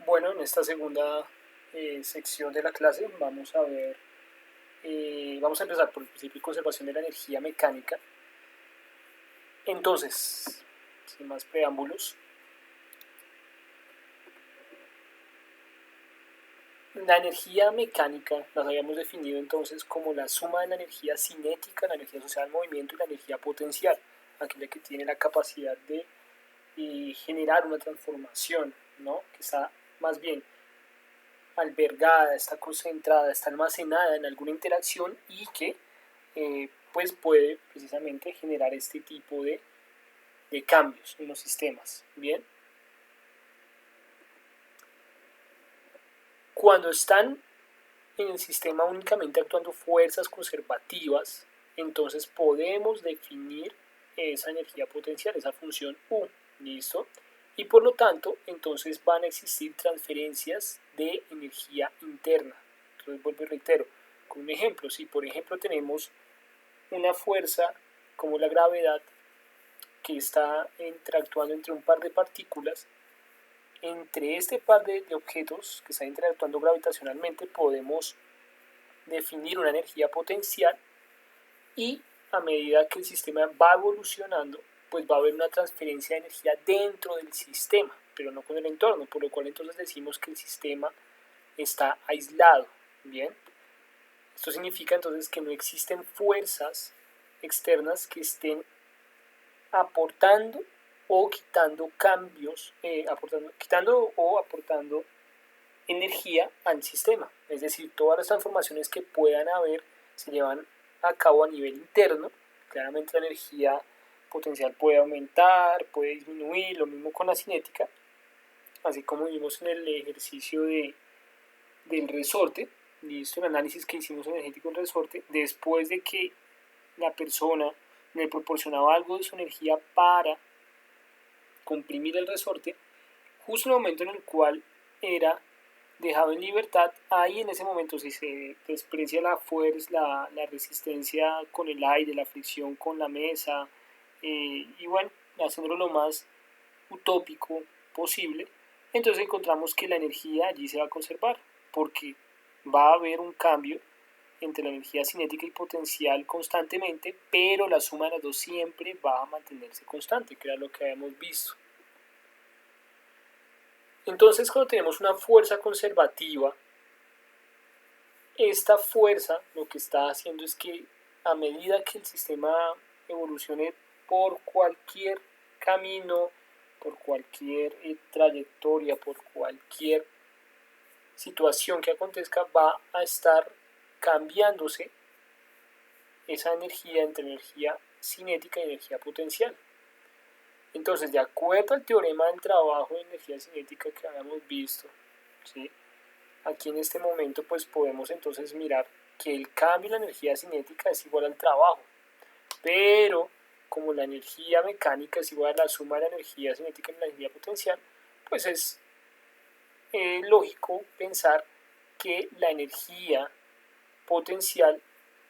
Bueno, en esta segunda sección de la clase vamos a empezar por el principio de conservación de la energía mecánica. Entonces, sin más preámbulos, la energía mecánica las habíamos definido entonces como la suma de la energía cinética, la energía asociada al movimiento y la energía potencial, aquella que tiene la capacidad de generar una transformación, ¿no? Que está más bien albergada, está concentrada, está almacenada en alguna interacción y que pues puede precisamente generar este tipo de cambios en los sistemas. Bien, cuando están en el sistema únicamente actuando fuerzas conservativas, entonces podemos definir esa energía potencial, esa función U, ¿listo? Y por lo tanto, entonces van a existir transferencias de energía interna. Entonces vuelvo y reitero, con un ejemplo, si por ejemplo tenemos una fuerza como la gravedad que está interactuando entre un par de partículas, entre este par de objetos que están interactuando gravitacionalmente podemos definir una energía potencial y a medida que el sistema va evolucionando, pues va a haber una transferencia de energía dentro del sistema, pero no con el entorno, por lo cual entonces decimos que el sistema está aislado. Bien, esto significa entonces que no existen fuerzas externas que estén aportando o quitando cambios, quitando o aportando energía al sistema. Es decir, todas las transformaciones que puedan haber se llevan a cabo a nivel interno. Claramente la energía potencial puede aumentar, puede disminuir, lo mismo con la cinética, así como vimos en el ejercicio del resorte, listo, el análisis que hicimos energético del resorte, después de que la persona le proporcionaba algo de su energía para comprimir el resorte, justo en el momento en el cual era dejado en libertad, ahí en ese momento si se desprecia la fuerza, la resistencia con el aire, la fricción con la mesa, y bueno, haciéndolo lo más utópico posible, entonces encontramos que la energía allí se va a conservar, porque va a haber un cambio entre la energía cinética y potencial constantemente, pero la suma de las dos siempre va a mantenerse constante, que era lo que habíamos visto. Entonces, cuando tenemos una fuerza conservativa, esta fuerza lo que está haciendo es que a medida que el sistema evolucione por cualquier camino, por cualquier trayectoria, por cualquier situación que acontezca, va a estar cambiándose esa energía entre energía cinética y energía potencial. Entonces, de acuerdo al teorema del trabajo de energía cinética que habíamos visto, ¿sí? Aquí en este momento pues podemos entonces mirar que el cambio en la energía cinética es igual al trabajo, pero como la energía mecánica es igual a la suma de la energía cinética y la energía potencial, pues es lógico pensar que la energía potencial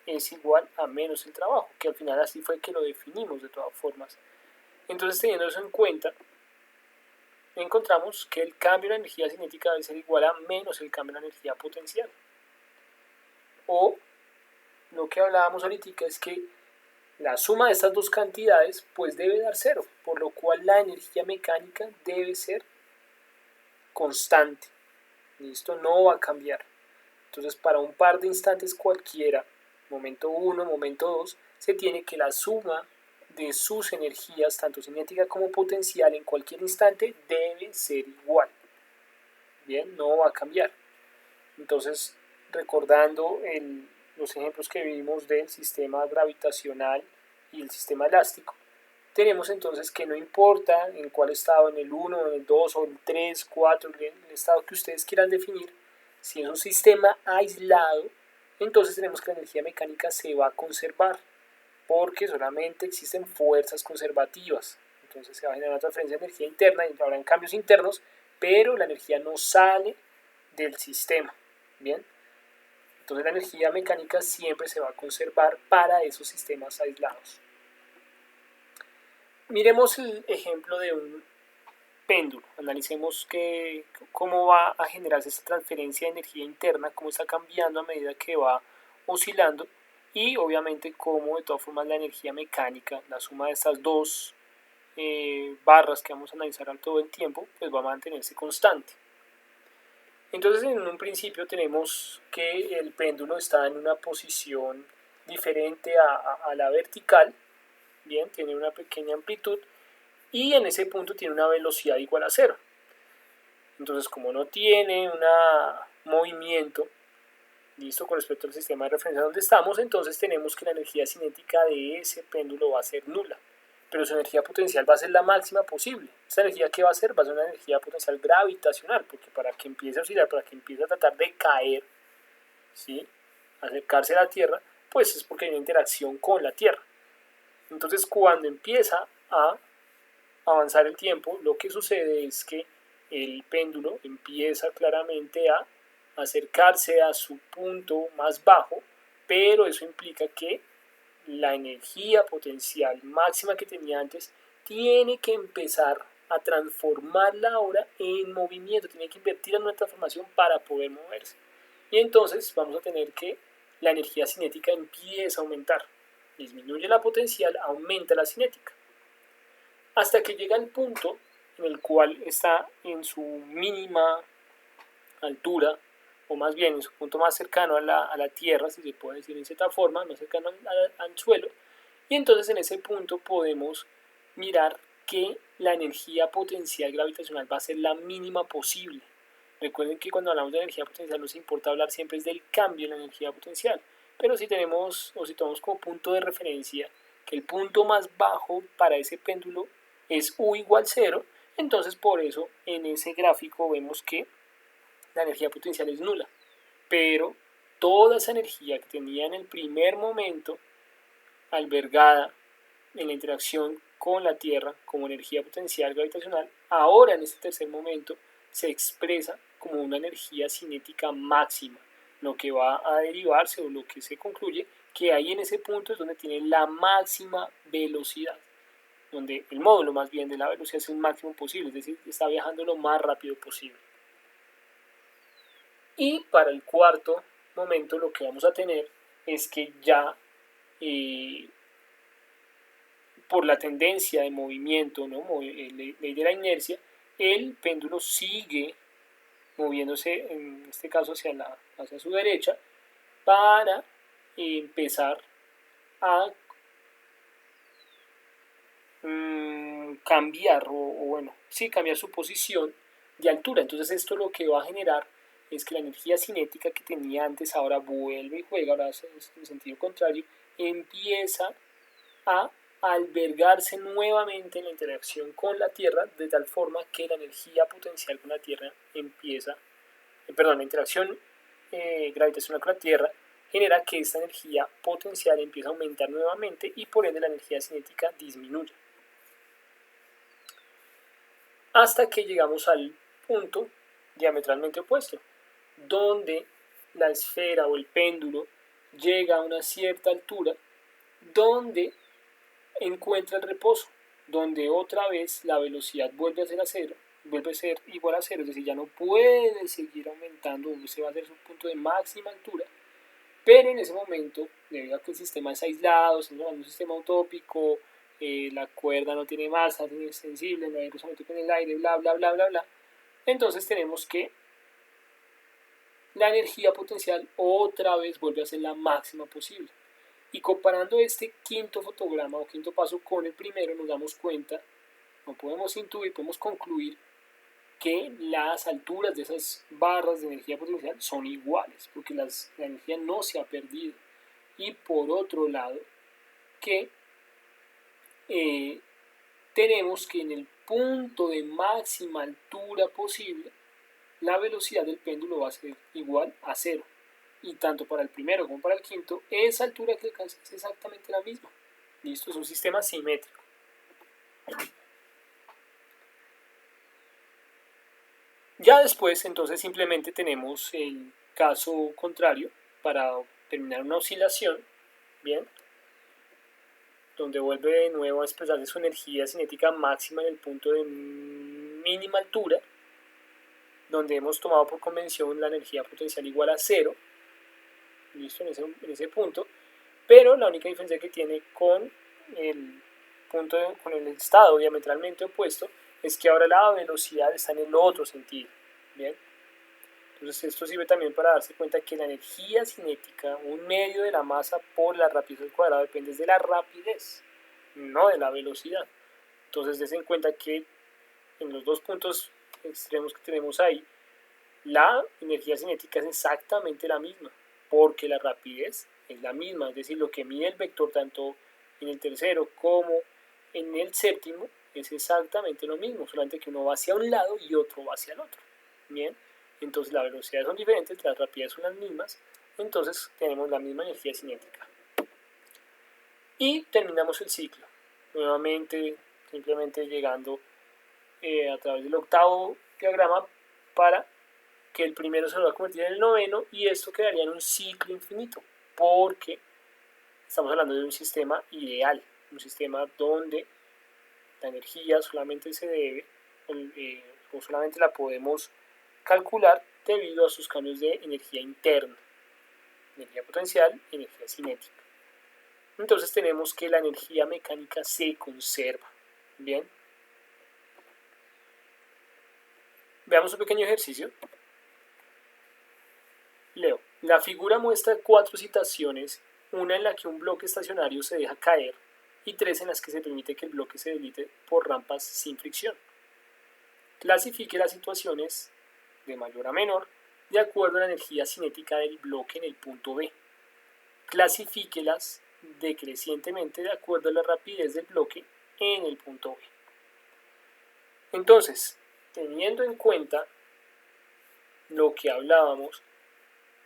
es igual a menos el trabajo, que al final así fue que lo definimos de todas formas. Entonces, teniendo eso en cuenta, encontramos que el cambio de la energía cinética debe ser igual a menos el cambio de la energía potencial. O lo que hablábamos ahorita es que la suma de estas dos cantidades pues debe dar cero, por lo cual la energía mecánica debe ser constante. Esto no va a cambiar. Entonces, para un par de instantes cualquiera, momento 1, momento 2, se tiene que la suma de sus energías, tanto cinética como potencial, en cualquier instante debe ser igual. Bien, no va a cambiar. Entonces, recordando los ejemplos que vimos del sistema gravitacional y el sistema elástico, tenemos entonces que no importa en cuál estado, en el 1, en el 2 o en el 3, 4, en el estado que ustedes quieran definir, si es un sistema aislado, entonces tenemos que la energía mecánica se va a conservar, porque solamente existen fuerzas conservativas. Entonces se va a generar una transferencia de energía interna y habrán cambios internos, pero la energía no sale del sistema. Bien, entonces la energía mecánica siempre se va a conservar para esos sistemas aislados. Miremos el ejemplo de un péndulo. Analicemos cómo va a generarse esta transferencia de energía interna, cómo está cambiando a medida que va oscilando y obviamente cómo de todas formas la energía mecánica, la suma de estas dos barras que vamos a analizar todo el tiempo, pues va a mantenerse constante. Entonces en un principio tenemos que el péndulo está en una posición diferente a la vertical, bien, tiene una pequeña amplitud y en ese punto tiene una velocidad igual a 0. Entonces como no tiene un movimiento, listo, con respecto al sistema de referencia donde estamos, entonces tenemos que la energía cinética de ese péndulo va a ser nula, pero su energía potencial va a ser la máxima posible. ¿Esta energía qué va a ser? Va a ser una energía potencial gravitacional, porque para que empiece a oscilar, para que empiece a tratar de caer, ¿sí?, acercarse a la Tierra, pues es porque hay una interacción con la Tierra. Entonces cuando empieza a avanzar el tiempo, lo que sucede es que el péndulo empieza claramente a acercarse a su punto más bajo, pero eso implica que la energía potencial máxima que tenía antes tiene que empezar a transformarla ahora en movimiento, tiene que invertir en una transformación para poder moverse. Y entonces vamos a tener que la energía cinética empieza a aumentar. Disminuye la potencial, aumenta la cinética. Hasta que llega el punto en el cual está en su mínima altura, o más bien en su punto más cercano a la Tierra, si se puede decir en cierta forma, más cercano al suelo, y entonces en ese punto podemos mirar que la energía potencial gravitacional va a ser la mínima posible. Recuerden que cuando hablamos de energía potencial nos importa hablar siempre del cambio en la energía potencial, pero si tenemos o si tomamos como punto de referencia que el punto más bajo para ese péndulo es U igual 0, entonces por eso en ese gráfico vemos que la energía potencial es nula, pero toda esa energía que tenía en el primer momento albergada en la interacción con la Tierra como energía potencial gravitacional, ahora en este tercer momento se expresa como una energía cinética máxima, lo que va a derivarse o lo que se concluye que ahí en ese punto es donde tiene la máxima velocidad, donde el módulo más bien de la velocidad es el máximo posible, es decir, está viajando lo más rápido posible. Y para el cuarto momento lo que vamos a tener es que ya por la tendencia de movimiento, ¿no?, ley de la inercia, el péndulo sigue moviéndose, en este caso hacia su derecha, para empezar a cambiar, cambiar su posición de altura. Entonces esto lo que va a generar es que la energía cinética que tenía antes ahora vuelve y juega, ahora en sentido contrario, empieza a albergarse nuevamente en la interacción con la Tierra, de tal forma que la energía potencial con la Tierra la interacción gravitacional con la Tierra genera que esta energía potencial empiece a aumentar nuevamente y por ende la energía cinética disminuye. Hasta que llegamos al punto diametralmente opuesto, donde la esfera o el péndulo llega a una cierta altura, donde encuentra el reposo, donde otra vez la velocidad vuelve a ser igual a 0, es decir, ya no puede seguir aumentando, ese va a ser su punto de máxima altura, pero en ese momento, debido a que el sistema es aislado, es un sistema utópico, la cuerda no tiene masa, no es extensible, no hay rozamiento con el aire, bla, bla, bla, bla, bla, entonces tenemos que la energía potencial otra vez vuelve a ser la máxima posible. Y comparando este quinto fotograma o quinto paso con el primero, nos damos cuenta, no podemos intuir, podemos concluir que las alturas de esas barras de energía potencial son iguales, porque la energía no se ha perdido. Y por otro lado, que tenemos que en el punto de máxima altura posible, la velocidad del péndulo va a ser igual a 0. Y tanto para el primero como para el quinto, esa altura que alcanza es exactamente la misma. Listo, es un sistema simétrico. Ya después, entonces, simplemente tenemos el caso contrario para terminar una oscilación, bien, donde vuelve de nuevo a expresarse su energía cinética máxima en el punto de mínima altura, donde hemos tomado por convención la energía potencial igual a 0, listo, en ese punto, pero la única diferencia que tiene con el con el estado diametralmente opuesto es que ahora la velocidad está en el otro sentido, ¿bien? Entonces esto sirve también para darse cuenta que la energía cinética, un medio de la masa por la rapidez al cuadrado, depende de la rapidez, no de la velocidad. Entonces des en cuenta que en los dos puntos extremos que tenemos ahí, la energía cinética es exactamente la misma, porque la rapidez es la misma, es decir, lo que mide el vector tanto en el tercero como en el séptimo es exactamente lo mismo, solamente que uno va hacia un lado y otro va hacia el otro. Bien, entonces las velocidades son diferentes, las rapidez son las mismas, entonces tenemos la misma energía cinética. Y terminamos el ciclo, nuevamente simplemente llegando a través del octavo diagrama para que el primero se lo va a convertir en el noveno y esto quedaría en un ciclo infinito, porque estamos hablando de un sistema ideal, un sistema donde la energía solamente se debe o solamente la podemos calcular debido a sus cambios de energía interna, energía potencial y energía cinética. Entonces tenemos que la energía mecánica se conserva. Bien. Veamos un pequeño ejercicio. Leo. La figura muestra 4 situaciones, una en la que un bloque estacionario se deja caer y 3 en las que se permite que el bloque se deslite por rampas sin fricción. Clasifique las situaciones de mayor a menor de acuerdo a la energía cinética del bloque en el punto B. Clasifíquelas decrecientemente de acuerdo a la rapidez del bloque en el punto B. Entonces, teniendo en cuenta lo que hablábamos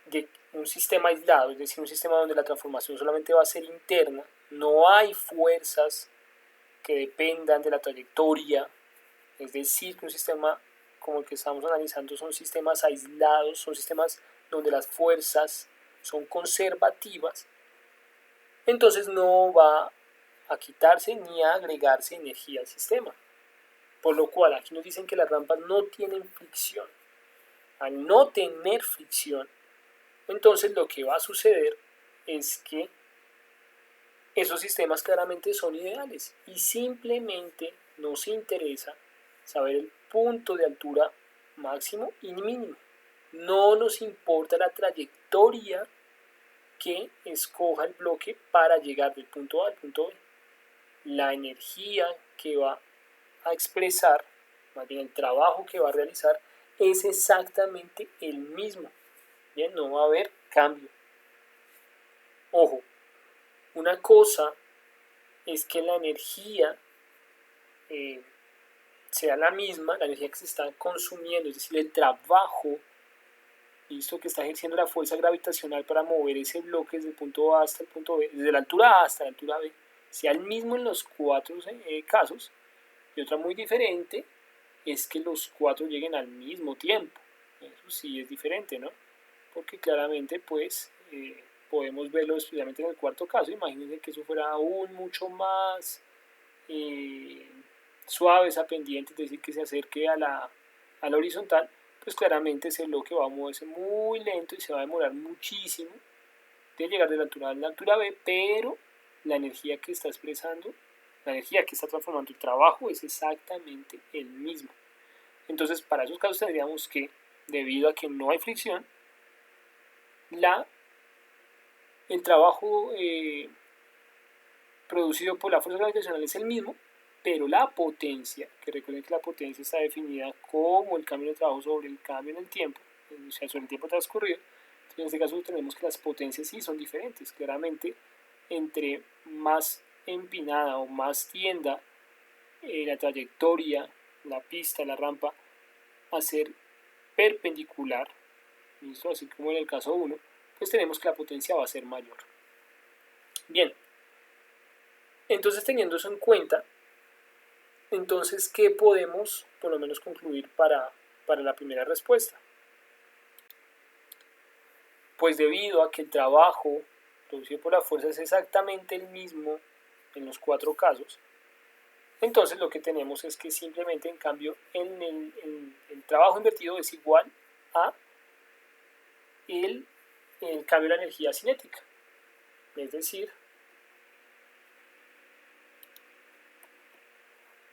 de un sistema aislado, es decir, un sistema donde la transformación solamente va a ser interna, no hay fuerzas que dependan de la trayectoria, es decir, que un sistema como el que estamos analizando son sistemas aislados, son sistemas donde las fuerzas son conservativas, entonces no va a quitarse ni a agregarse energía al sistema. Por lo cual aquí nos dicen que las rampas no tienen fricción. Al no tener fricción, entonces lo que va a suceder es que esos sistemas claramente son ideales y simplemente nos interesa saber el punto de altura máximo y mínimo. No nos importa la trayectoria que escoja el bloque para llegar del punto A al punto B. La energía que va a expresar, más bien el trabajo que va a realizar, es exactamente el mismo. Bien, no va a haber cambio. Ojo, una cosa es que la energía sea la misma, la energía que se está consumiendo, es decir, el trabajo, listo, que está ejerciendo la fuerza gravitacional para mover ese bloque desde el punto A hasta el punto B, desde la altura A hasta la altura B, sea el mismo en los 4 casos. Y otra muy diferente es que los 4 lleguen al mismo tiempo. Eso sí es diferente, ¿no? Porque claramente, pues, podemos verlo especialmente en el cuarto caso. Imagínense que eso fuera aún mucho más suave esa pendiente, es decir, que se acerque a la horizontal, pues claramente ese bloque va a moverse muy lento y se va a demorar muchísimo de llegar de la altura A a la altura B, pero la energía que está expresando, la energía que está transformando el trabajo es exactamente el mismo. Entonces, para esos casos tendríamos que, debido a que no hay fricción, el trabajo producido por la fuerza gravitacional es el mismo, pero la potencia, que recuerden que la potencia está definida como el cambio de trabajo sobre el cambio en el tiempo, o sea, sobre el tiempo transcurrido. Entonces, en este caso tenemos que las potencias sí son diferentes. Claramente, entre más empinada o más tienda la trayectoria, la pista, la rampa, a ser perpendicular, ¿listo? Así como en el caso 1, pues tenemos que la potencia va a ser mayor. Bien, entonces teniendo eso en cuenta, entonces, ¿qué podemos por lo menos concluir para la primera respuesta? Pues debido a que el trabajo producido por la fuerza es exactamente el mismo en los 4 casos, Entonces lo que tenemos es que simplemente en cambio el trabajo invertido es igual a el cambio de la energía cinética. Es decir,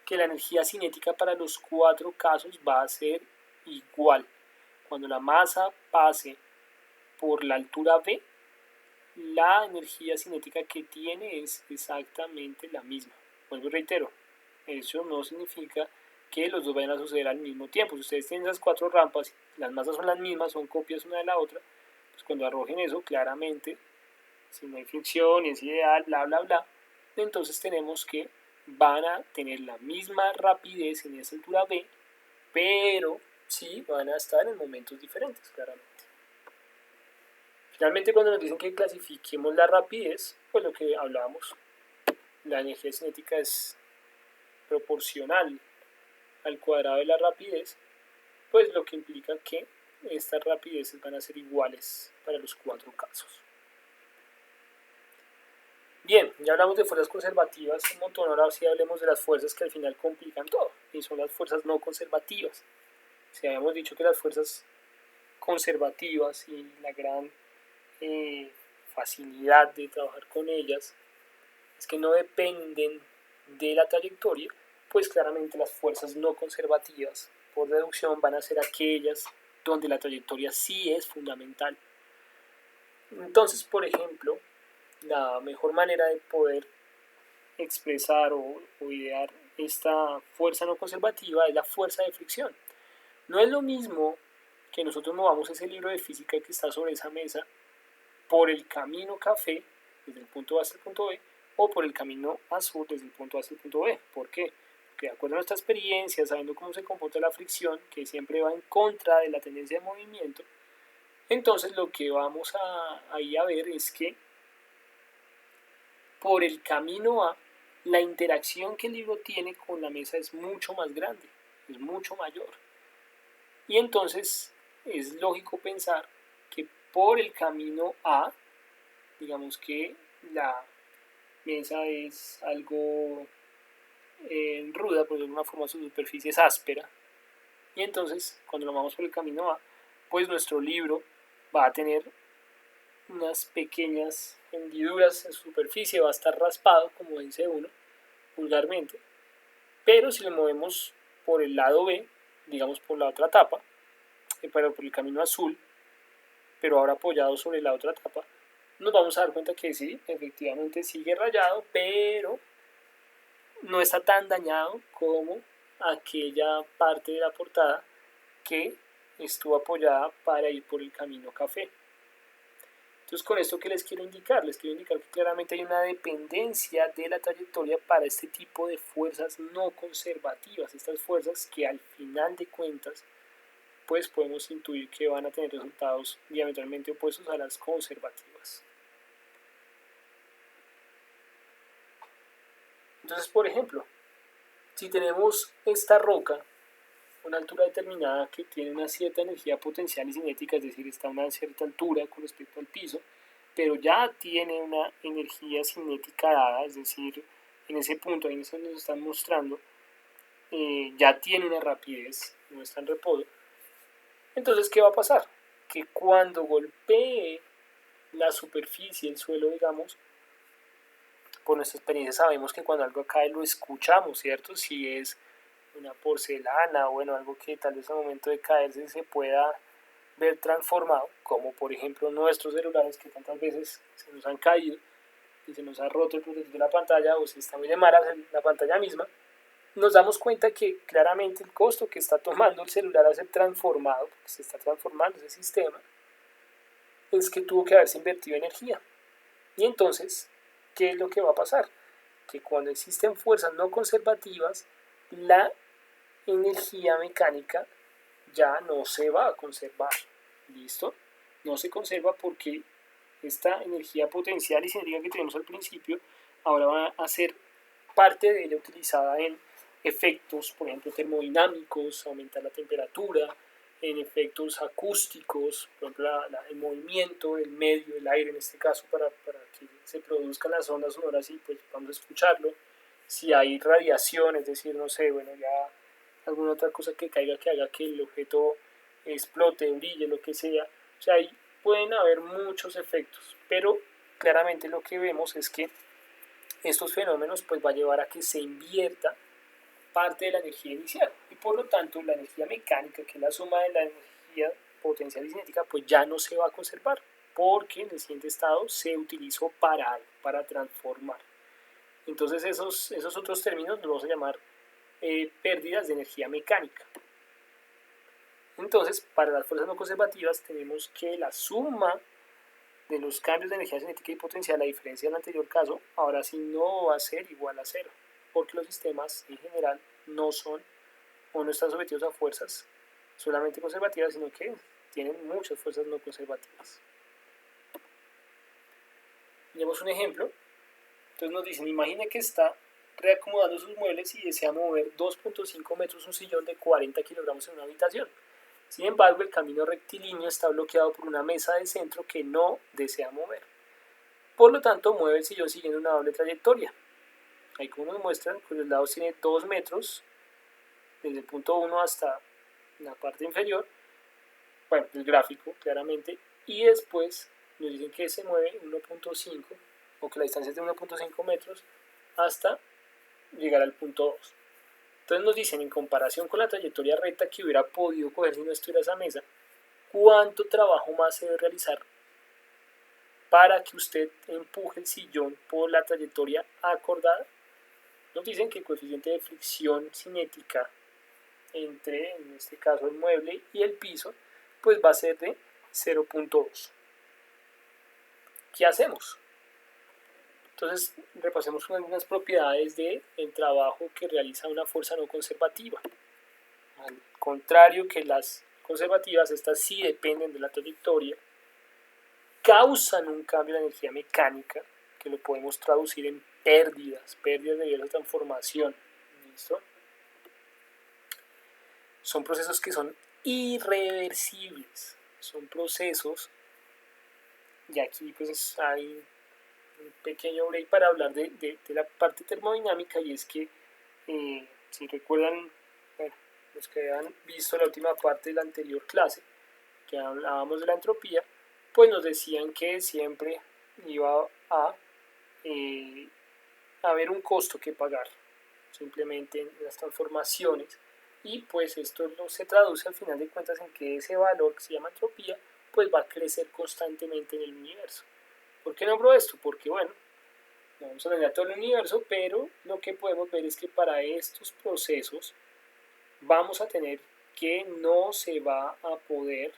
que la energía cinética para los 4 casos va a ser igual. Cuando la masa pase por la altura B, la energía cinética que tiene es exactamente la misma. Vuelvo y reitero, eso no significa que los dos vayan a suceder al mismo tiempo. Si ustedes tienen esas 4 rampas, las masas son las mismas, son copias una de la otra, pues cuando arrojen eso, claramente, si no hay fricción y es ideal, bla, bla, bla, entonces tenemos que van a tener la misma rapidez en esa altura B, pero sí van a estar en momentos diferentes, claramente. Finalmente, cuando nos dicen que clasifiquemos la rapidez, pues lo que hablábamos, la energía cinética es proporcional al cuadrado de la rapidez, pues lo que implica que estas rapideces van a ser iguales para los 4 casos. Bien, ya hablamos de fuerzas conservativas un montón, ahora sí hablemos de las fuerzas que al final complican todo, y son las fuerzas no conservativas. Si habíamos dicho que las fuerzas conservativas y la gran facilidad de trabajar con ellas es que no dependen de la trayectoria, pues claramente las fuerzas no conservativas por deducción van a ser aquellas donde la trayectoria sí es fundamental. Entonces, por ejemplo, la mejor manera de poder expresar o idear esta fuerza no conservativa es la fuerza de fricción. No es lo mismo que nosotros movamos ese libro de física que está sobre esa mesa por el camino café, desde el punto A hasta el punto B, o por el camino azul desde el punto A hasta el punto B. ¿Por qué? Porque de acuerdo a nuestra experiencia, sabiendo cómo se comporta la fricción, que siempre va en contra de la tendencia de movimiento, entonces lo que vamos ahí a ver es que por el camino A, la interacción que el libro tiene con la mesa es mucho más grande, es mucho mayor. Y entonces es lógico pensar que por el camino A, digamos que la mesa es algo ruda, por decirlo de una forma, su superficie es áspera. Y entonces, cuando lo vamos por el camino A, pues nuestro libro va a tener unas pequeñas hendiduras en su superficie, va a estar raspado, como dice uno, vulgarmente. Pero si lo movemos por el lado B, digamos por la otra tapa, pero por el camino azul, pero ahora apoyado sobre la otra tapa, nos vamos a dar cuenta que sí, efectivamente sigue rayado, pero no está tan dañado como aquella parte de la portada que estuvo apoyada para ir por el camino café. Entonces, con esto que les quiero indicar que claramente hay una dependencia de la trayectoria para este tipo de fuerzas no conservativas, estas fuerzas que al final de cuentas pues podemos intuir que van a tener resultados diametralmente opuestos a las conservativas. Entonces, por ejemplo, si tenemos esta roca, una altura determinada que tiene una cierta energía potencial y cinética, es decir, está a una cierta altura con respecto al piso, pero ya tiene una energía cinética dada, es decir, en ese punto, ahí nos están mostrando, ya tiene una rapidez, no está en reposo. Entonces, ¿qué va a pasar? Que cuando golpee la superficie, el suelo, digamos, por nuestra experiencia sabemos que cuando algo cae lo escuchamos, ¿cierto? Si es una porcelana o bueno, algo que tal vez al momento de caerse se pueda ver transformado, como por ejemplo nuestros celulares que tantas veces se nos han caído y se nos ha roto el protector de la pantalla o se está muy de malas la pantalla misma, nos damos cuenta que claramente el costo que está tomando el celular a ser transformado, porque se está transformando ese sistema, es que tuvo que haberse invertido energía. Y entonces, ¿qué es lo que va a pasar? Que cuando existen fuerzas no conservativas, la energía mecánica ya no se va a conservar. ¿Listo? No se conserva porque esta energía potencial y cinética que tenemos al principio ahora va a ser parte de ella utilizada en efectos, por ejemplo, termodinámicos, aumentar la temperatura, en efectos acústicos, por ejemplo, el movimiento del medio, el aire en este caso, para que se produzcan las ondas sonoras y pues vamos a escucharlo, si hay radiación, es decir, no sé, bueno, ya alguna otra cosa que caiga que haga que el objeto explote, brille, lo que sea. O sea, ahí pueden haber muchos efectos, pero claramente lo que vemos es que estos fenómenos pues va a llevar a que se invierta parte de la energía inicial y por lo tanto la energía mecánica, que es la suma de la energía potencial y cinética, pues ya no se va a conservar porque en el siguiente estado se utilizó para transformar. Entonces esos otros términos los vamos a llamar pérdidas de energía mecánica. Entonces, para las fuerzas no conservativas tenemos que la suma de los cambios de energía cinética y potencial, a diferencia del anterior caso, ahora sí no va a ser igual a cero, porque los sistemas en general no son o no están sometidos a fuerzas solamente conservativas, sino que tienen muchas fuerzas no conservativas. Tenemos un ejemplo. Entonces nos dicen, imagine que está reacomodando sus muebles y desea mover 2.5 metros un sillón de 40 kilogramos en una habitación. Sin embargo, el camino rectilíneo está bloqueado por una mesa de centro que no desea mover. Por lo tanto, mueve el sillón siguiendo una doble trayectoria. Ahí como nos muestran, pues los lados tiene 2 metros, desde el punto 1 hasta la parte inferior, bueno, el gráfico claramente, y después nos dicen que se mueve 1.5, o que la distancia es de 1.5 metros hasta llegar al punto 2. Entonces nos dicen, en comparación con la trayectoria recta que hubiera podido coger si no estuviera esa mesa, ¿cuánto trabajo más se debe realizar para que usted empuje el sillón por la trayectoria acordada? Nos dicen que el coeficiente de fricción cinética entre, en este caso, el mueble y el piso, pues va a ser de 0.2. ¿Qué hacemos? Entonces, repasemos algunas propiedades del trabajo que realiza una fuerza no conservativa. Al contrario que las conservativas, estas sí dependen de la trayectoria, causan un cambio de energía mecánica, que lo podemos traducir en pérdidas debido a la transformación. ¿Listo? Son procesos que son irreversibles, son procesos, y aquí pues hay un pequeño break para hablar de la parte termodinámica, y es que si recuerdan, bueno, los que han visto la última parte de la anterior clase, que hablábamos de la entropía, pues nos decían que siempre iba a haber un costo que pagar simplemente en las transformaciones, y pues esto no se traduce al final de cuentas en que ese valor que se llama entropía pues va a crecer constantemente en el universo. ¿Por qué nombro esto? Porque bueno, no vamos a dañar todo el universo, pero lo que podemos ver es que para estos procesos vamos a tener que no se va a poder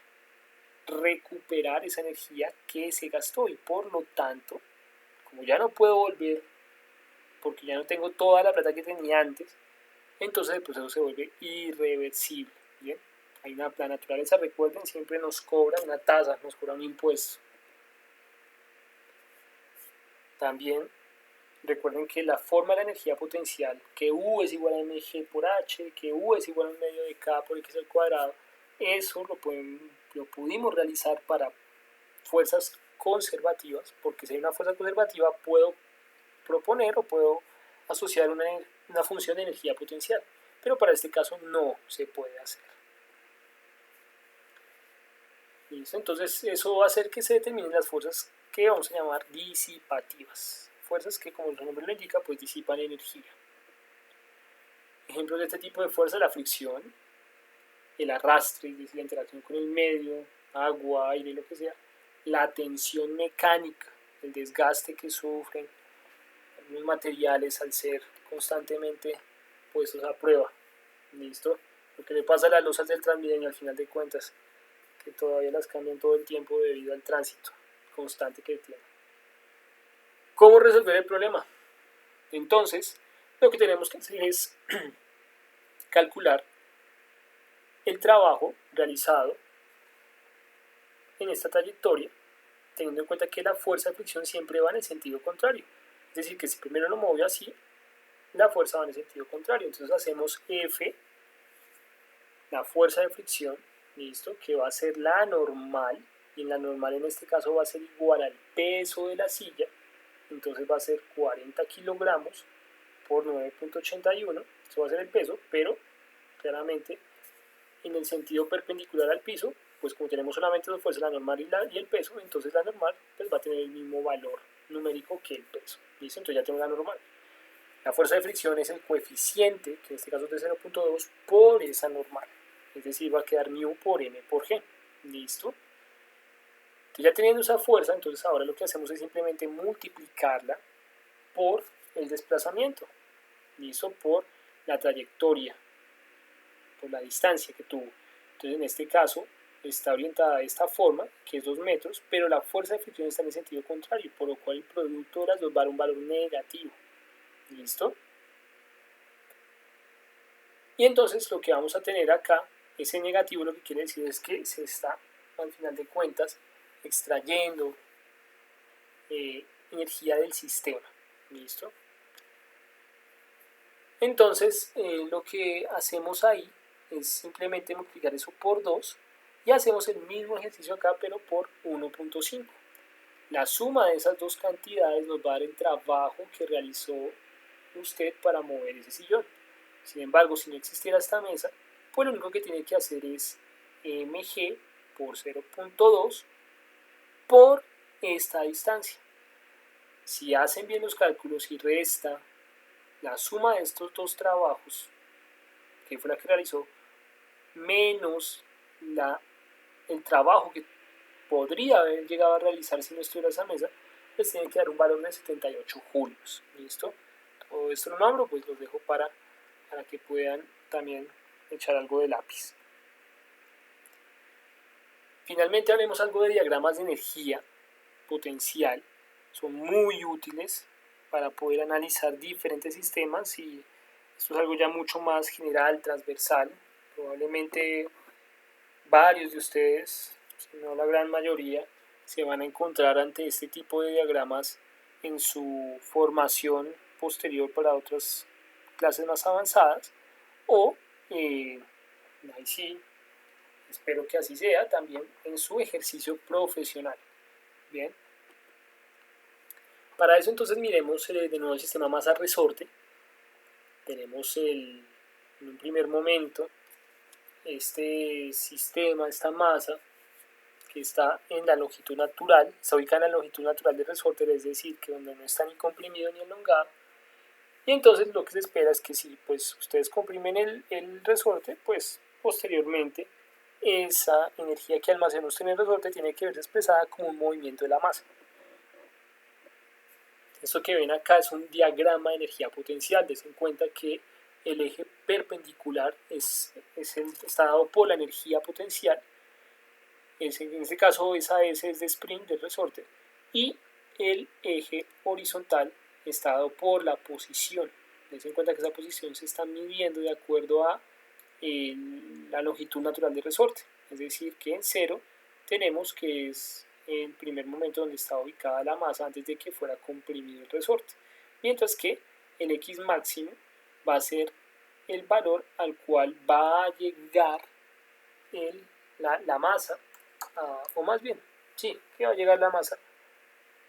recuperar esa energía que se gastó, y por lo tanto, como ya no puedo volver porque ya no tengo toda la plata que tenía antes, entonces el proceso se vuelve irreversible. ¿Bien? Hay la naturaleza, recuerden, siempre nos cobra una tasa, nos cobra un impuesto. También recuerden que la forma de la energía potencial, que U es igual a mg por h, que U es igual a un medio de k por x al cuadrado, eso lo pudimos realizar para fuerzas conservativas, porque si hay una fuerza conservativa puedo proponer o puedo asociar una función de energía potencial, pero para este caso no se puede hacer. ¿Listo? Entonces eso va a hacer que se determinen las fuerzas que vamos a llamar disipativas, fuerzas que, como su nombre lo indica, pues disipan energía. Ejemplos de este tipo de fuerza: la fricción, el arrastre, es decir, la interacción con el medio, agua, aire, lo que sea, la tensión mecánica, el desgaste que sufren los materiales al ser constantemente puestos a prueba. ¿Listo? Lo que le pasa a las losas del Transmilenio al final de cuentas, que todavía las cambian todo el tiempo debido al tránsito constante que tienen. ¿Cómo resolver el problema? Entonces, lo que tenemos que hacer es calcular el trabajo realizado en esta trayectoria, teniendo en cuenta que la fuerza de fricción siempre va en el sentido contrario. Es decir, que si primero lo movió así, la fuerza va en el sentido contrario. Entonces hacemos F, la fuerza de fricción, listo, que va a ser la normal, y en la normal en este caso va a ser igual al peso de la silla, entonces va a ser 40 kilogramos por 9.81, eso va a ser el peso, pero claramente en el sentido perpendicular al piso, pues como tenemos solamente dos fuerzas, la normal y el peso, entonces la normal pues va a tener el mismo valor numérico que el peso. ¿Listo? Entonces ya tengo la normal. La fuerza de fricción es el coeficiente, que en este caso es de 0.2, por esa normal. Es decir, va a quedar μ por m por g. ¿Listo? Entonces ya teniendo esa fuerza, entonces ahora lo que hacemos es simplemente multiplicarla por el desplazamiento. ¿Listo? Por la trayectoria, por la distancia que tuvo. Entonces en este caso está orientada de esta forma, que es 2 metros, pero la fuerza de fricción está en el sentido contrario, por lo cual el producto de las dos va a dar un valor negativo. ¿Listo? Y entonces lo que vamos a tener acá, ese negativo, lo que quiere decir es que se está, al final de cuentas, extrayendo energía del sistema. ¿Listo? Entonces lo que hacemos ahí es simplemente multiplicar eso por 2 y hacemos el mismo ejercicio acá, pero por 1.5. La suma de esas dos cantidades nos va a dar el trabajo que realizó usted para mover ese sillón. Sin embargo, si no existiera esta mesa, pues lo único que tiene que hacer es mg por 0.2 por esta distancia. Si hacen bien los cálculos y resta la suma de estos dos trabajos, que fue la que realizó, menos el trabajo que podría haber llegado a realizar si no estuviera esa mesa, les tiene que dar un valor de 78 julios. ¿Listo? Todo esto lo nombro, pues los dejo para que puedan también echar algo de lápiz. Finalmente hablemos algo de diagramas de energía potencial. Son muy útiles para poder analizar diferentes sistemas y esto es algo ya mucho más general, transversal. Probablemente varios de ustedes, si no la gran mayoría, se van a encontrar ante este tipo de diagramas en su formación posterior para otras clases más avanzadas o ahí sí, espero que así sea también en su ejercicio profesional. Bien, para eso entonces miremos de nuevo el sistema masa-resorte. Tenemos en un primer momento este sistema, esta masa que está en la longitud natural, está ubicada en la longitud natural del resorte, es decir, que donde no está ni comprimido ni elongado. Y entonces lo que se espera es que si pues ustedes comprimen el resorte, pues posteriormente esa energía que almacena usted en el resorte tiene que verse expresada como un movimiento de la masa. Esto que ven acá es un diagrama de energía potencial. Des en cuenta que el eje perpendicular está dado por la energía potencial. En este caso esa S es de spring del resorte. Y el eje horizontal está dado por la posición. Des en cuenta que esa posición se está midiendo de acuerdo a la longitud natural del resorte. Es decir, que en 0 tenemos que es el primer momento donde está ubicada la masa antes de que fuera comprimido el resorte. Mientras que el X máximo va a ser el valor al cual va a llegar la masa, o más bien, sí, que va a llegar la masa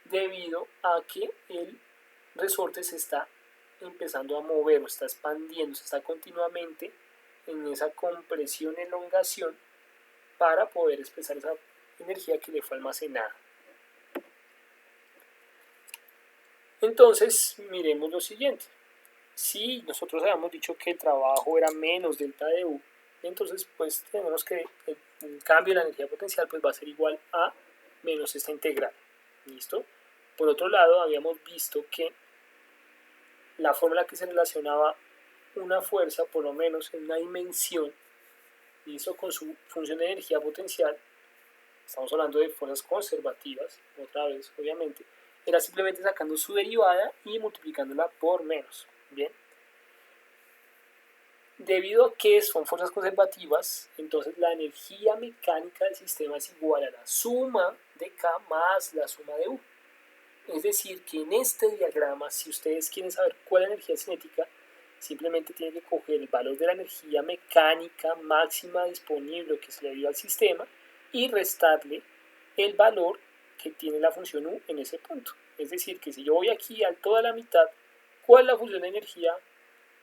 debido a que el resorte se está empezando a mover o está expandiendo, se está continuamente en esa compresión, elongación para poder expresar esa energía que le fue almacenada. Entonces, miremos lo siguiente. Si nosotros habíamos dicho que el trabajo era menos delta de U, entonces pues tenemos que el cambio de la energía potencial pues va a ser igual a menos esta integral. ¿Listo? Por otro lado, habíamos visto que la fórmula que se relacionaba una fuerza, por lo menos en una dimensión, ¿listo? Con su función de energía potencial, estamos hablando de fuerzas conservativas, otra vez, obviamente, era simplemente sacando su derivada y multiplicándola por menos. Bien. Debido a que son fuerzas conservativas, entonces la energía mecánica del sistema es igual a la suma de K más la suma de U. Es decir, que en este diagrama, si ustedes quieren saber cuál es la energía cinética, simplemente tienen que coger el valor de la energía mecánica máxima disponible que se le dio al sistema y restarle el valor que tiene la función U en ese punto. Es decir, que si yo voy aquí a toda la mitad, ¿Cuál es la función de energía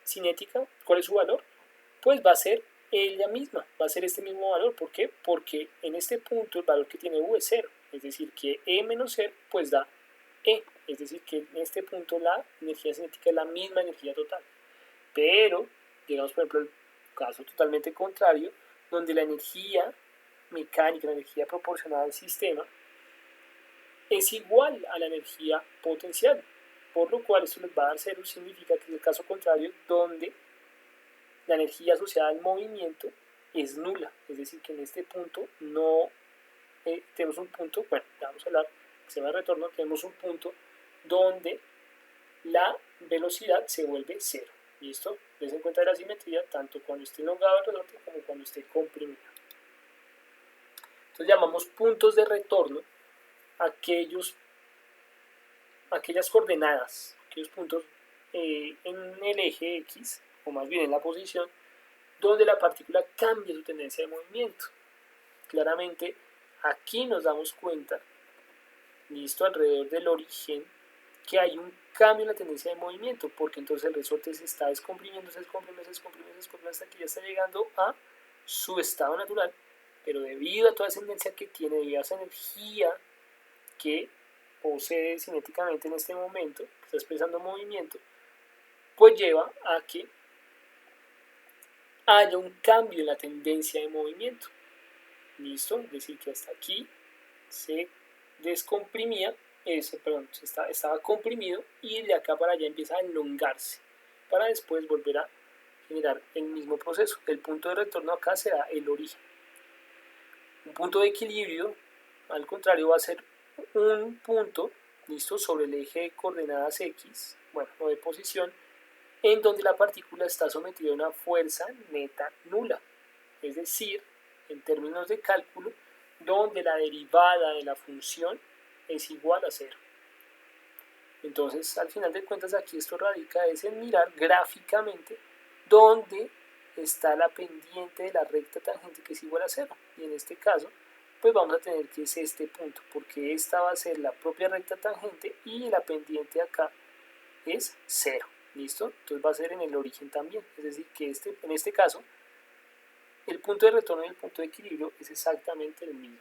cinética? ¿Cuál es su valor? Pues va a ser ella misma, va a ser este mismo valor. ¿Por qué? Porque en este punto el valor que tiene U es 0, es decir, que E menos 0 pues da E, es decir, que en este punto la energía cinética es la misma energía total. Pero, digamos por ejemplo, el caso totalmente contrario, donde la energía mecánica, la energía proporcionada al sistema, es igual a la energía potencial, por lo cual esto les va a dar 0, significa que es el caso contrario, donde la energía asociada al movimiento es nula, es decir, que en este punto no tenemos un punto, bueno, ya vamos a hablar, se llama retorno, tenemos un punto donde la velocidad se vuelve 0. ¿Listo? Les en cuenta de la simetría tanto cuando esté elongado el resorte como cuando esté comprimido. Entonces llamamos puntos de retorno aquellas coordenadas, aquellos puntos en el eje X, o más bien en la posición, donde la partícula cambia su tendencia de movimiento. Claramente aquí nos damos cuenta, listo, alrededor del origen, que hay un cambio en la tendencia de movimiento, porque entonces el resorte se está descomprimiendo, se descomprime hasta que ya está llegando a su estado natural, pero debido a toda esa tendencia que tiene, debido a esa energía que posee cinéticamente en este momento, que está expresando movimiento, pues lleva a que haya un cambio en la tendencia de movimiento. ¿Listo? Es decir, que hasta aquí se descomprimía, estaba comprimido y de acá para allá empieza a elongarse para después volver a generar el mismo proceso. El punto de retorno acá será el origen. Un punto de equilibrio, al contrario, va a ser un punto, listo, sobre el eje de coordenadas X, bueno, o de posición, en donde la partícula está sometida a una fuerza neta nula, es decir, en términos de cálculo, donde la derivada de la función es igual a 0. Entonces, al final de cuentas, aquí esto radica es en mirar gráficamente dónde está la pendiente de la recta tangente que es igual a 0. Y en este caso, pues vamos a tener que es este punto, porque esta va a ser la propia recta tangente y la pendiente acá es 0. ¿Listo? Entonces va a ser en el origen también. Es decir, que en este caso, el punto de retorno y el punto de equilibrio es exactamente el mismo.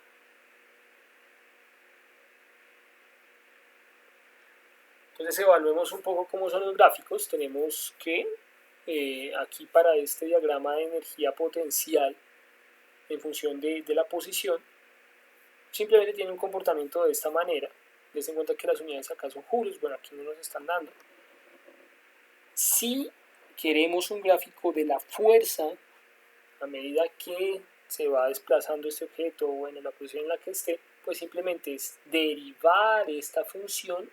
Entonces evaluemos un poco cómo son los gráficos. Tenemos que aquí para este diagrama de energía potencial en función de la posición, simplemente tiene un comportamiento de esta manera. Les en cuenta que las unidades acá son joules, bueno, aquí no nos están dando. Si queremos un gráfico de la fuerza a medida que se va desplazando este objeto o en la posición en la que esté, pues simplemente es derivar esta función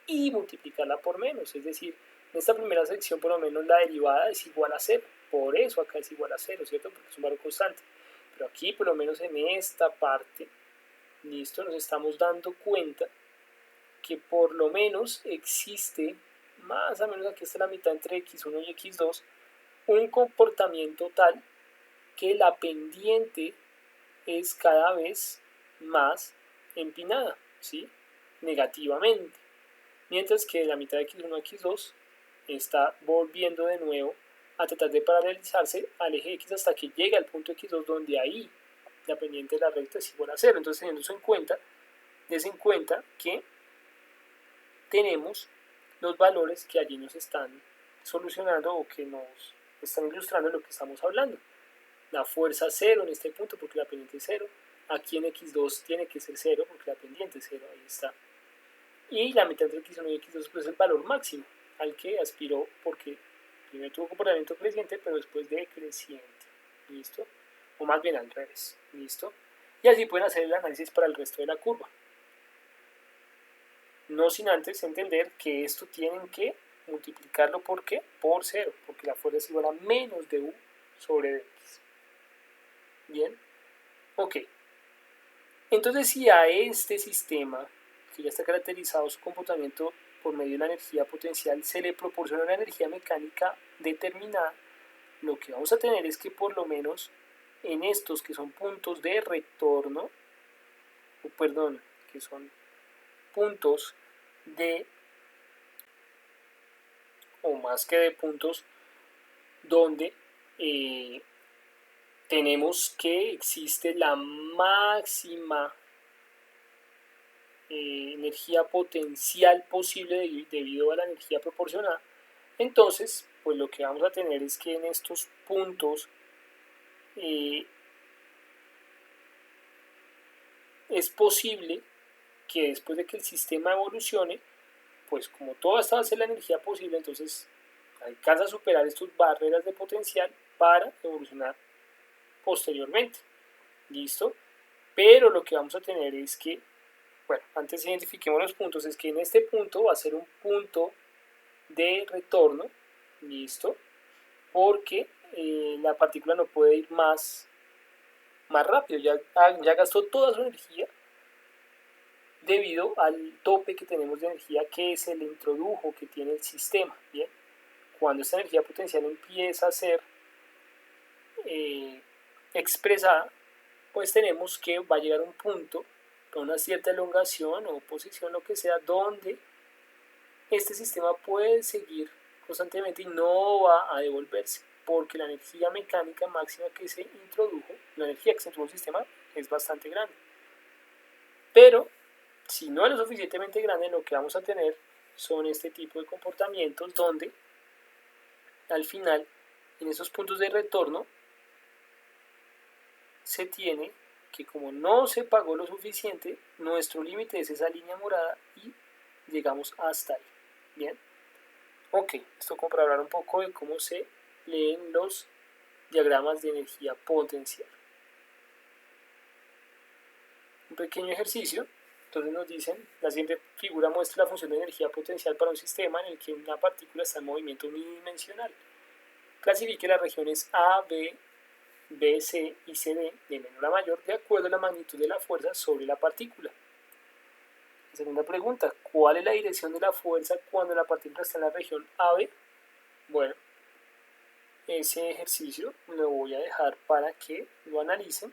y multiplicarla por menos. Es decir, en esta primera sección por lo menos la derivada es igual a 0. Por eso acá es igual a 0, ¿cierto? Porque es un valor constante. Pero aquí por lo menos en esta parte, listo, nos estamos dando cuenta que por lo menos existe, más o menos aquí está la mitad entre x1 y x2, un comportamiento tal que la pendiente es cada vez más empinada, ¿sí? Negativamente. Mientras que la mitad de x1 a x2 está volviendo de nuevo a tratar de paralelizarse al eje x hasta que llega al punto x2 donde ahí la pendiente de la recta es igual a 0. Entonces teniendo eso en cuenta, des en cuenta que tenemos los valores que allí nos están solucionando o que nos están ilustrando lo que estamos hablando. La fuerza 0 en este punto porque la pendiente es 0. Aquí en x2 tiene que ser 0 porque la pendiente es 0, ahí está. Y la mitad entre x1 y x2 pues es el valor máximo al que aspiró porque primero tuvo comportamiento creciente pero después decreciente. ¿Listo? O más bien al revés. ¿Listo? Y así pueden hacer el análisis para el resto de la curva. No sin antes entender que esto tienen que multiplicarlo ¿por qué? Por 0, porque la fuerza es igual a menos de u sobre x. Bien, ok. Entonces si a este sistema, que ya está caracterizado su comportamiento por medio de la energía potencial, se le proporciona una energía mecánica determinada, lo que vamos a tener es que por lo menos en estos que son puntos de retorno, o perdón, que son puntos de o más que de puntos, donde tenemos que existe la máxima energía potencial posible debido a la energía proporcionada. Entonces, pues lo que vamos a tener es que en estos puntos es posible que después de que el sistema evolucione, pues como toda esta va a ser la energía posible, entonces alcanza a superar estas barreras de potencial para evolucionar posteriormente. ¿Listo? Pero lo que vamos a tener es que, bueno, antes identifiquemos los puntos, es que en este punto va a ser un punto de retorno, ¿listo? Porque la partícula no puede ir más rápido, ya gastó toda su energía debido al tope que tenemos de energía que se le introdujo, que tiene el sistema. Bien, cuando esta energía potencial empieza a ser expresada, pues tenemos que va a llegar a un punto, a una cierta elongación o posición, lo que sea, donde este sistema puede seguir constantemente y no va a devolverse, porque la energía mecánica máxima que se introdujo, la energía que se introdujo en el sistema es bastante grande. Pero si no es lo suficientemente grande, lo que vamos a tener son este tipo de comportamientos donde al final, en esos puntos de retorno, se tiene que como no se pagó lo suficiente, nuestro límite es esa línea morada y llegamos hasta ahí. Bien, ok, esto como para hablar un poco de cómo se leen los diagramas de energía potencial. Un pequeño ejercicio, entonces nos dicen, la siguiente figura muestra la función de energía potencial para un sistema en el que una partícula está en movimiento unidimensional. Clasifique las regiones A, B, C y CD de menor a mayor de acuerdo a la magnitud de la fuerza sobre la partícula. La segunda pregunta, ¿cuál es la dirección de la fuerza cuando la partícula está en la región AB? Bueno, ese ejercicio lo voy a dejar para que lo analicen,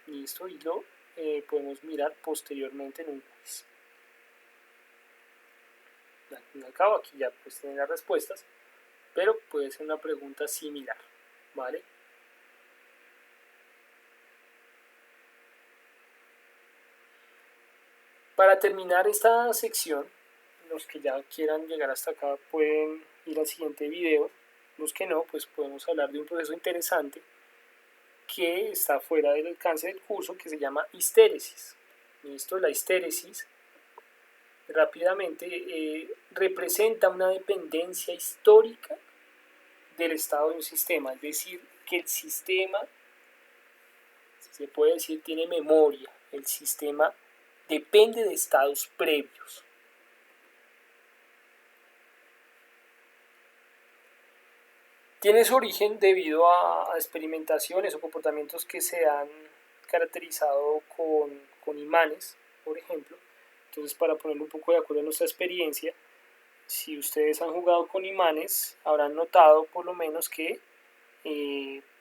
listo, y lo podemos mirar posteriormente en un quiz. Al fin y al cabo, aquí ya pues tienen las respuestas, pero puede ser una pregunta similar, ¿vale? Para terminar esta sección, los que ya quieran llegar hasta acá pueden ir al siguiente video. Los que no, pues podemos hablar de un proceso interesante que está fuera del alcance del curso, que se llama histéresis. Esto, la histéresis, rápidamente representa una dependencia histórica del estado de un sistema, es decir, que el sistema, si se puede decir, tiene memoria, el sistema depende de estados previos. Tiene su origen debido a experimentaciones o comportamientos que se han caracterizado con imanes, por ejemplo. Entonces, para ponerlo un poco de acuerdo a nuestra experiencia, si ustedes han jugado con imanes, habrán notado por lo menos que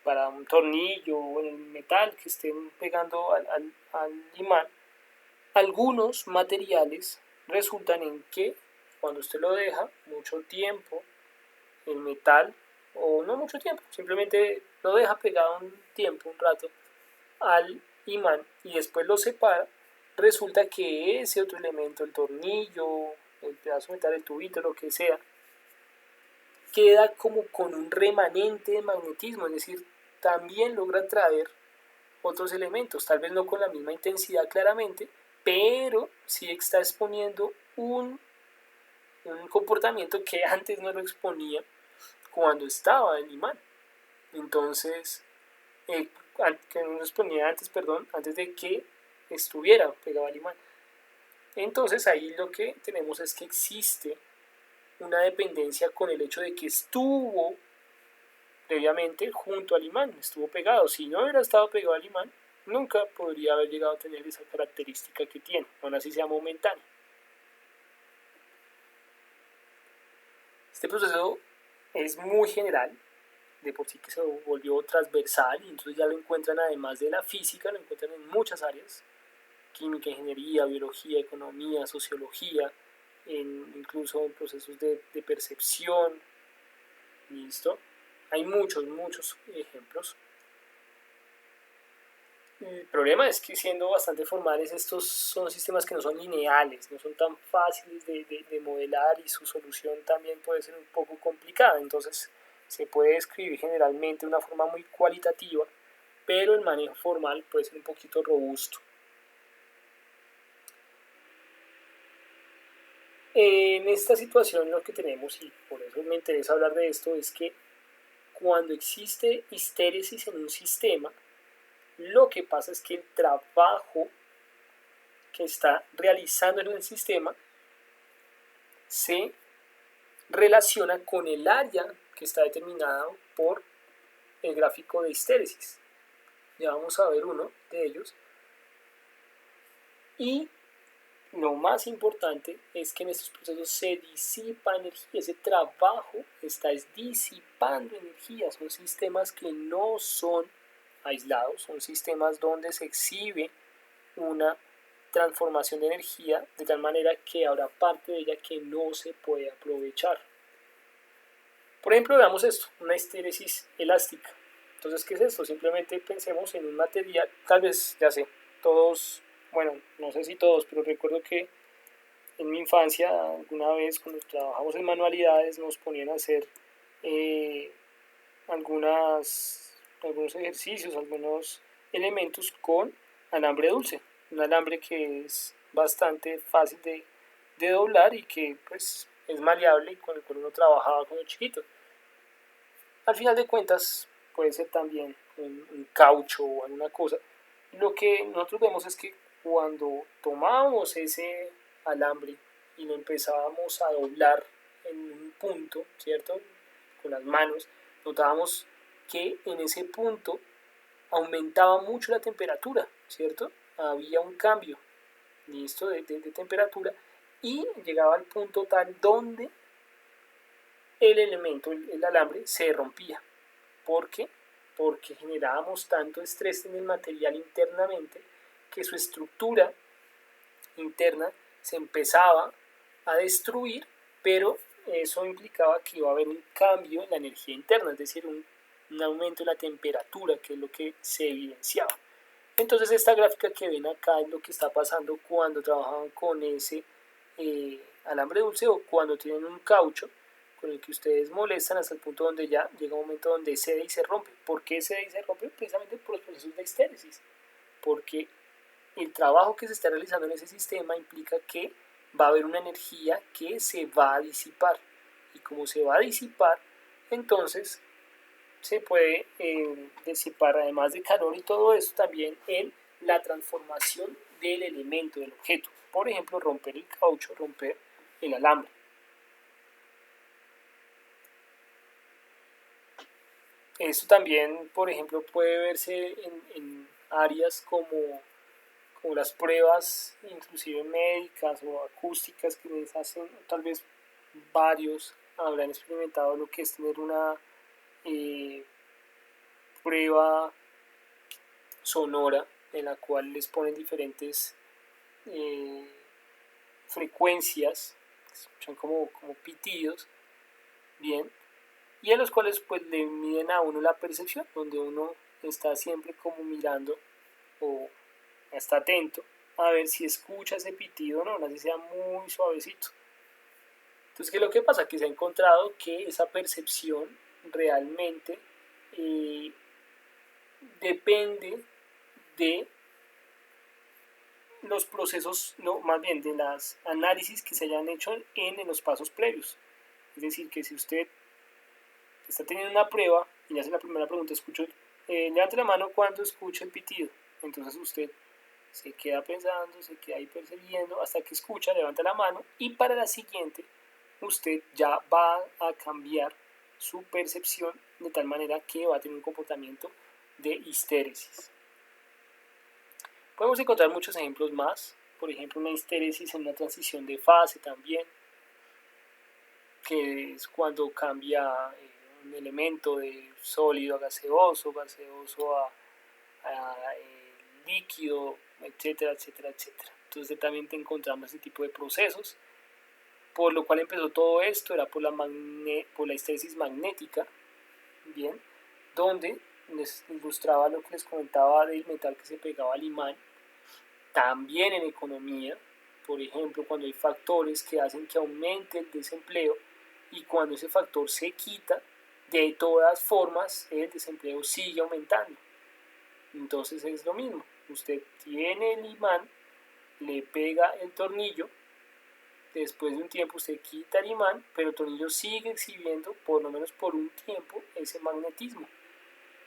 para un tornillo o en el metal que estén pegando al imán, algunos materiales resultan en que cuando usted lo deja mucho tiempo, el metal, o no mucho tiempo, simplemente lo deja pegado un tiempo, un rato, al imán y después lo separa, resulta que ese otro elemento, el tornillo, el pedazo de metal, el tubito, lo que sea, queda como con un remanente de magnetismo, es decir, también logra traer otros elementos, tal vez no con la misma intensidad claramente, pero sí está exponiendo un comportamiento que antes no lo exponía cuando estaba el imán. Entonces, que no lo exponía antes, perdón, antes de que estuviera pegado al imán. Entonces ahí lo que tenemos es que existe una dependencia con el hecho de que estuvo previamente junto al imán, estuvo pegado. Si no hubiera estado pegado al imán, nunca podría haber llegado a tener esa característica que tiene, aún así sea momentánea. Este proceso es muy general, de por sí que se volvió transversal y entonces ya lo encuentran además de la física, lo encuentran en muchas áreas, química, ingeniería, biología, economía, sociología, incluso en procesos de percepción, ¿Listo? Hay muchos ejemplos. El problema es que siendo bastante formales, estos son sistemas que no son lineales, no son tan fáciles de modelar y su solución también puede ser un poco complicada. Entonces se puede escribir generalmente de una forma muy cualitativa, pero el manejo formal puede ser un poquito robusto. En esta situación lo que tenemos, y por eso me interesa hablar de esto, es que cuando existe histéresis en un sistema, lo que pasa es que el trabajo que está realizando en el sistema se relaciona con el área que está determinada por el gráfico de histéresis. Ya vamos a ver uno de ellos. Y lo más importante es que en estos procesos se disipa energía, ese trabajo está disipando energía, son sistemas que no son aislados, son sistemas donde se exhibe una transformación de energía de tal manera que habrá parte de ella que no se puede aprovechar. Por ejemplo, veamos esto, una histéresis elástica. Entonces, ¿qué es esto? Simplemente pensemos en un material, tal vez, ya sé, todos, bueno, no sé si todos, pero recuerdo que en mi infancia, alguna vez cuando trabajamos en manualidades, nos ponían a hacer eh, algunos ejercicios, algunos elementos con alambre dulce. Un alambre que es bastante fácil de doblar y que pues es maleable y con el cual uno trabajaba cuando chiquito. Al final de cuentas puede ser también un caucho o alguna cosa. Lo que nosotros vemos es que cuando tomábamos ese alambre y lo empezábamos a doblar en un punto, ¿cierto? Con las manos, notábamos que en ese punto aumentaba mucho la temperatura, ¿cierto? Había un cambio, listo, de temperatura y llegaba al punto tal donde el elemento, el alambre, se rompía. ¿Por qué? Porque generábamos tanto estrés en el material internamente que su estructura interna se empezaba a destruir, pero eso implicaba que iba a haber un cambio en la energía interna, es decir, un aumento en la temperatura, que es lo que se evidenciaba. Entonces esta gráfica que ven acá es lo que está pasando cuando trabajan con ese alambre dulce o cuando tienen un caucho con el que ustedes molestan hasta el punto donde ya llega un momento donde cede y se rompe. ¿Por qué cede y se rompe? Precisamente por los procesos de histéresis. Porque el trabajo que se está realizando en ese sistema implica que va a haber una energía que se va a disipar. Y como se va a disipar, entonces se puede disipar, además de calor y todo eso, también en la transformación del elemento, del objeto. Por ejemplo, romper el caucho, romper el alambre. Esto también, por ejemplo, puede verse en áreas como las pruebas, inclusive médicas o acústicas que les hacen, tal vez varios habrán experimentado lo que es tener una eh, prueba sonora en la cual les ponen diferentes eh, frecuencias, que se escuchan como pitidos, bien, y a los cuales pues le miden a uno la percepción, donde uno está siempre como mirando o está atento a ver si escucha ese pitido o no, así sea muy suavecito. Entonces, ¿qué es lo que pasa? Que se ha encontrado que esa percepción realmente eh, depende de los procesos, no, más bien de las análisis que se hayan hecho en los pasos previos. Es decir, que si usted está teniendo una prueba y le hace la primera pregunta, levante la mano cuando escuche el pitido. Entonces usted se queda pensando, se queda ahí percibiendo hasta que escucha, levanta la mano y para la siguiente usted ya va a cambiar su percepción de tal manera que va a tener un comportamiento de histéresis. Podemos encontrar muchos ejemplos más, por ejemplo una histéresis en una transición de fase también, que es cuando cambia un elemento de sólido a gaseoso, gaseoso a líquido, etcétera, etcétera, etcétera. Entonces también te encontramos este tipo de procesos. por lo cual empezó todo esto, era por la histérisis magnética, bien, donde les ilustraba lo que les comentaba del metal que se pegaba al imán. También en economía, por ejemplo, cuando hay factores que hacen que aumente el desempleo y cuando ese factor se quita, de todas formas el desempleo sigue aumentando. Entonces es lo mismo, usted tiene el imán, le pega el tornillo, después de un tiempo usted quita el imán, pero el tornillo sigue exhibiendo, por lo menos por un tiempo, ese magnetismo.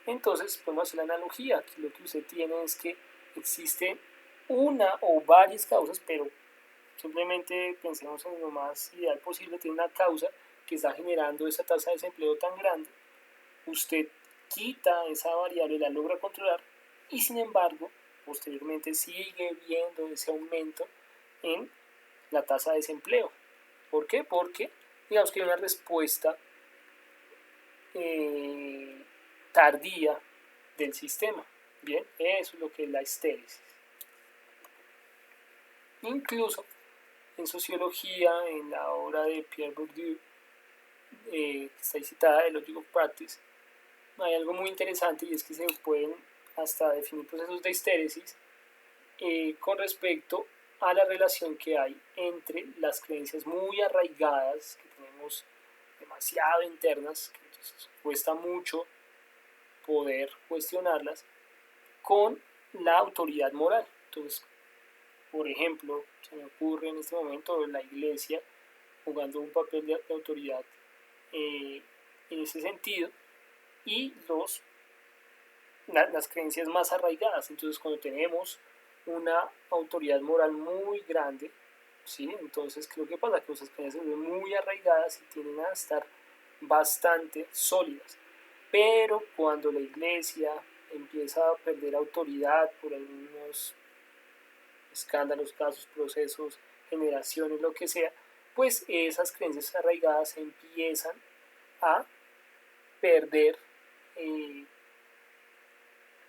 Entonces podemos hacer la analogía, aquí lo que usted tiene es que existe una o varias causas, pero simplemente pensemos en lo más ideal posible, tiene una causa que está generando esa tasa de desempleo tan grande, usted quita esa variable, la logra controlar y sin embargo posteriormente sigue viendo ese aumento en la tasa de desempleo. ¿Por qué? Porque digamos que hay una respuesta tardía del sistema. Bien, eso es lo que es la histéresis. Incluso en sociología, en la obra de Pierre Bourdieu, que está ahí citada, de Logic of Practice, hay algo muy interesante y es que se pueden hasta definir procesos de histéresis con respecto a la relación que hay entre las creencias muy arraigadas que tenemos demasiado internas, que entonces cuesta mucho poder cuestionarlas, con la autoridad moral. Entonces, por ejemplo, se me ocurre en este momento la iglesia jugando un papel de autoridad en ese sentido y las creencias más arraigadas. Entonces, cuando tenemos una autoridad moral muy grande, ¿sí? Entonces, ¿qué es lo que pasa? Que esas creencias se ven muy arraigadas y tienden a estar bastante sólidas. Pero cuando la iglesia empieza a perder autoridad por algunos escándalos, casos, procesos, generaciones, lo que sea, pues esas creencias arraigadas empiezan a perder,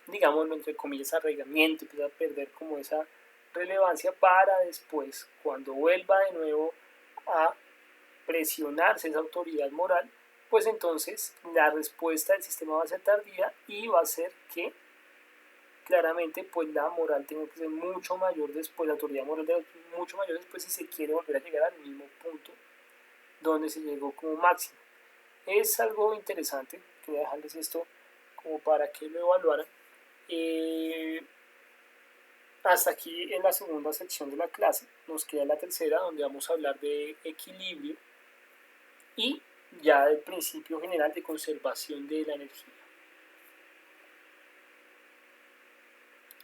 digámoslo entre comillas, arraigamiento, empieza a perder como esa relevancia para después, cuando vuelva de nuevo a presionarse esa autoridad moral, pues entonces la respuesta del sistema va a ser tardía y va a ser que claramente pues la moral tenga que ser mucho mayor después, la autoridad moral debe ser mucho mayor después si se quiere volver a llegar al mismo punto donde se llegó como máximo. Es algo interesante, quería dejarles esto como para que lo evaluaran. Hasta aquí en la segunda sección de la clase, nos queda la tercera donde vamos a hablar de equilibrio y ya del principio general de conservación de la energía.